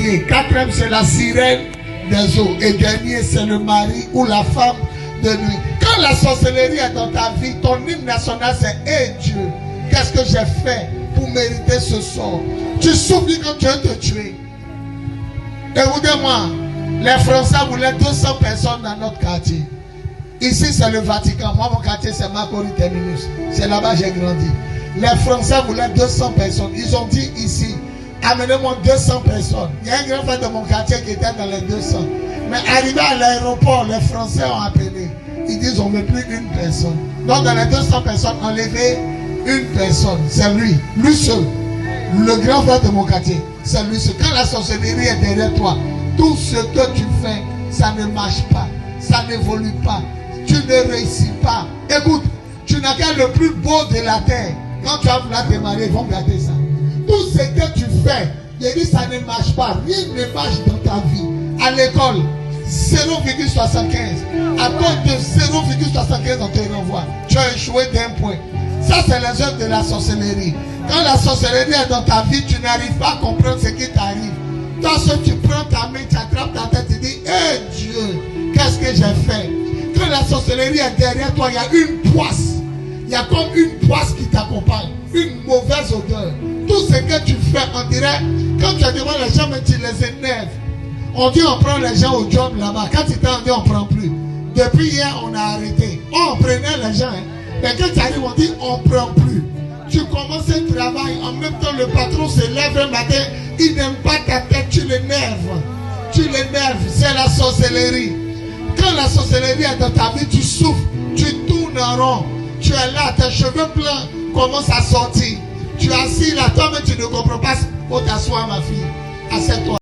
premier. Quatrième, c'est la sirène des eaux. Et dernier, c'est le mari ou la femme de nuit. Quand la sorcellerie est dans ta vie, ton hymne national, c'est « Hey Dieu, qu'est-ce que j'ai fait pour mériter ce sort ?» Tu souffres quand Dieu te tuer. Écoutez-moi, les Français voulaient 200 personnes dans notre quartier. Ici, c'est le Vatican. Moi, mon quartier, c'est Macquarie Terminus. C'est là-bas que j'ai grandi. Les Français voulaient 200 personnes. Ils ont dit ici, amenez-moi 200 personnes. Il y a un grand frère de mon quartier qui était dans les 200. Mais arrivé à l'aéroport, les Français ont appelé. Ils disent, on ne veut plus une personne. Donc, dans les 200 personnes, enlevez une personne. C'est lui. Lui seul. Le grand frère de mon quartier. C'est lui seul. Quand la sorcellerie est derrière toi, tout ce que tu fais, ça ne marche pas. Ça n'évolue pas. Tu ne réussis pas. Écoute, tu n'as qu'un le plus beau de la terre. Quand tu vas vouloir te marier, ils vont garder ça. Tout ce que tu fais, il dit ça ne marche pas. Rien ne marche dans ta vie. À l'école, 0,75. À cause de 0,75, on te renvoie. Tu as échoué d'un point. Ça, c'est les œuvres de la sorcellerie. Quand la sorcellerie est dans ta vie, tu n'arrives pas à comprendre ce qui t'arrive. Toi, tu prends ta main, tu attrapes ta tête et dis, hey Dieu, qu'est-ce que j'ai fait? Quand la sorcellerie est derrière toi, il y a une poisse. Il y a comme une poisse qui t'accompagne. Une mauvaise odeur. Tout ce que tu fais, on dirait, quand tu as devant les gens, mais tu les énerves. On dit on prend les gens au job là-bas. Quand tu t'en dis on ne prend plus. Depuis hier, on a arrêté. On prenait les gens. Hein. Mais quand tu arrives, on dit on ne prend plus. Tu commences un travail, en même temps le patron se lève un matin, il n'aime pas ta tête, tu l'énerves. Tu l'énerves, c'est la sorcellerie. Quand la sorcellerie est dans ta vie, tu souffres, tu tournes en rond. Tu es là, tes cheveux blancs commencent à sortir. Tu es assis là, toi-même tu ne comprends pas. Faut t'asseoir ma fille, assieds-toi.